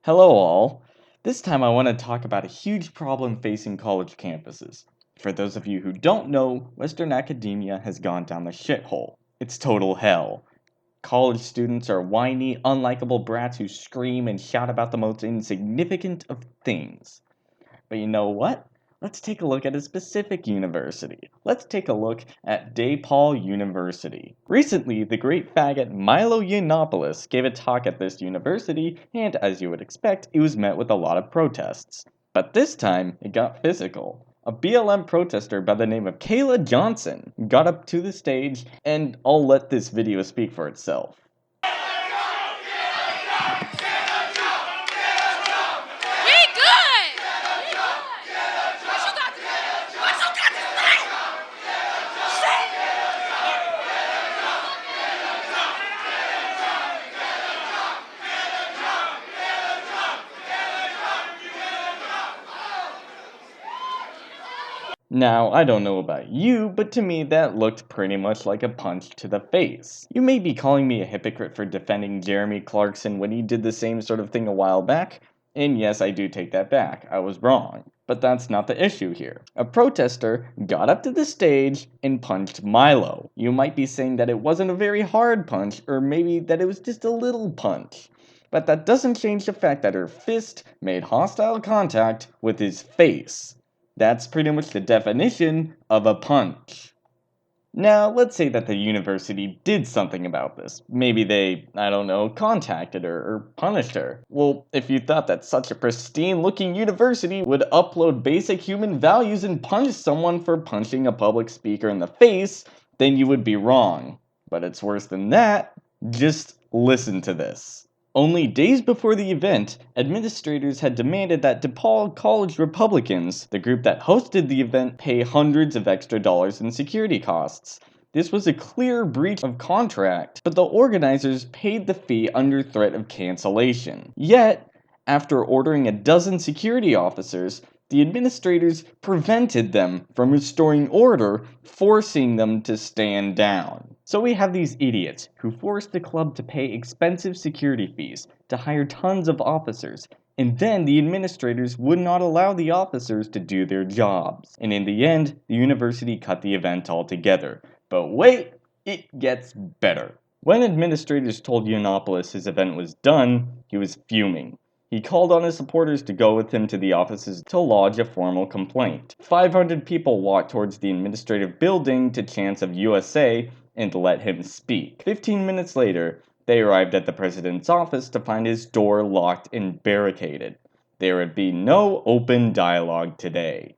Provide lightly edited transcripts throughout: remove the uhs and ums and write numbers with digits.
Hello, all. This time I want to talk about a huge problem facing college campuses. For those of you who don't know, Western academia has gone down the shithole. It's total hell. College students are whiny, unlikable brats who scream and shout about the most insignificant of things. But you know what? Let's take a look at a specific university. Let's take a look at DePaul University. Recently, the great faggot Milo Yiannopoulos gave a talk at this university, and as you would expect, it was met with a lot of protests. But this time, it got physical. A BLM protester by the name of Kayla Johnson got up to the stage, and I'll let this video speak for itself. Now, I don't know about you, but to me that looked pretty much like a punch to the face. You may be calling me a hypocrite for defending Jeremy Clarkson when he did the same sort of thing a while back, and yes, I do take that back, I was wrong. But that's not the issue here. A protester got up to the stage and punched Milo. You might be saying that it wasn't a very hard punch, or maybe that it was just a little punch. But that doesn't change the fact that her fist made hostile contact with his face. That's pretty much the definition of a punch. Now, let's say that the university did something about this. Maybe they, I don't know, contacted her or punished her. Well, if you thought that such a pristine looking university would upload basic human values and punish someone for punching a public speaker in the face, then you would be wrong. But it's worse than that. Just listen to this. Only days before the event, administrators had demanded that DePaul College Republicans, the group that hosted the event, pay hundreds of extra dollars in security costs. This was a clear breach of contract, but the organizers paid the fee under threat of cancellation. Yet, after ordering a dozen security officers, the administrators prevented them from restoring order, forcing them to stand down. So we have these idiots who forced the club to pay expensive security fees, to hire tons of officers, and then the administrators would not allow the officers to do their jobs. And in the end, the university cut the event altogether. But wait, it gets better. When administrators told Yiannopoulos his event was done, he was fuming. He called on his supporters to go with him to the offices to lodge a formal complaint. 500 people walked towards the administrative building to chants of USA and let him speak. 15 minutes later, they arrived at the president's office to find his door locked and barricaded. There would be no open dialogue today.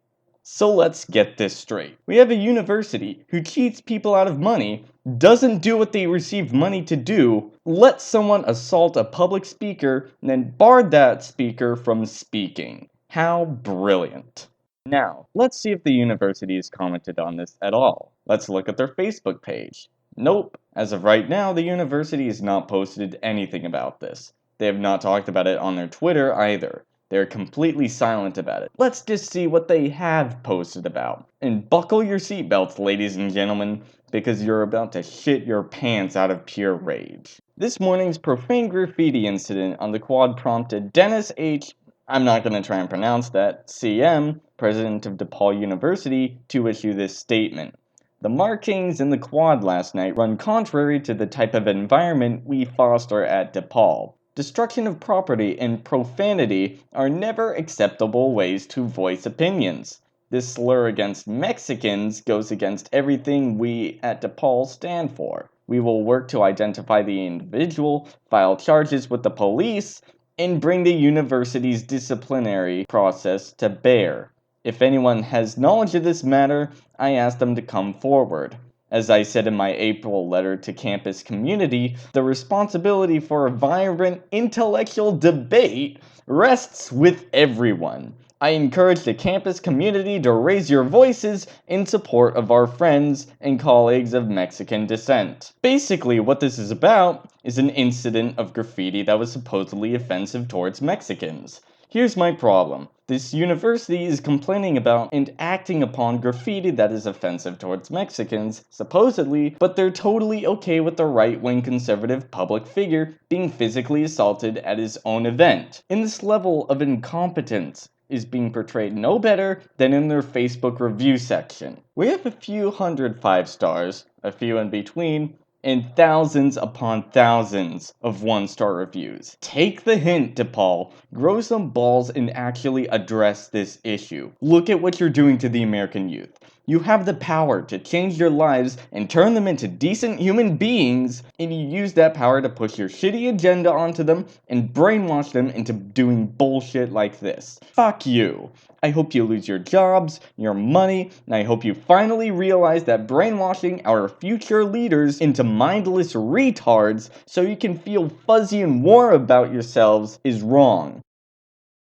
So let's get this straight. We have a university who cheats people out of money, doesn't do what they received money to do, lets someone assault a public speaker, and then barred that speaker from speaking. How brilliant. Now, let's see if the university has commented on this at all. Let's look at their Facebook page. Nope. As of right now, the university has not posted anything about this. They have not talked about it on their Twitter either. They're completely silent about it. Let's just see what they have posted about. And buckle your seatbelts, ladies and gentlemen, because you're about to shit your pants out of pure rage. This morning's profane graffiti incident on the quad prompted Dennis H., I'm not going to try and pronounce that, CM, president of DePaul University, to issue this statement. The markings in the quad last night run contrary to the type of environment we foster at DePaul. Destruction of property and profanity are never acceptable ways to voice opinions. This slur against Mexicans goes against everything we at DePaul stand for. We will work to identify the individual, file charges with the police, and bring the university's disciplinary process to bear. If anyone has knowledge of this matter, I ask them to come forward. As I said in my April letter to campus community, the responsibility for a vibrant intellectual debate rests with everyone. I encourage the campus community to raise your voices in support of our friends and colleagues of Mexican descent. Basically, what this is about is an incident of graffiti that was supposedly offensive towards Mexicans. Here's my problem. This university is complaining about and acting upon graffiti that is offensive towards Mexicans, supposedly, but they're totally okay with the right-wing conservative public figure being physically assaulted at his own event. And this level of incompetence is being portrayed no better than in their Facebook review section. We have a few hundred 5 stars, a few in between, and thousands upon thousands of 1-star reviews. Take the hint, DePaul. Grow some balls and actually address this issue. Look at what you're doing to the American youth. You have the power to change their lives and turn them into decent human beings, and you use that power to push your shitty agenda onto them and brainwash them into doing bullshit like this. Fuck you. I hope you lose your jobs, your money, and I hope you finally realize that brainwashing our future leaders into mindless retards so you can feel fuzzy and warm about yourselves is wrong.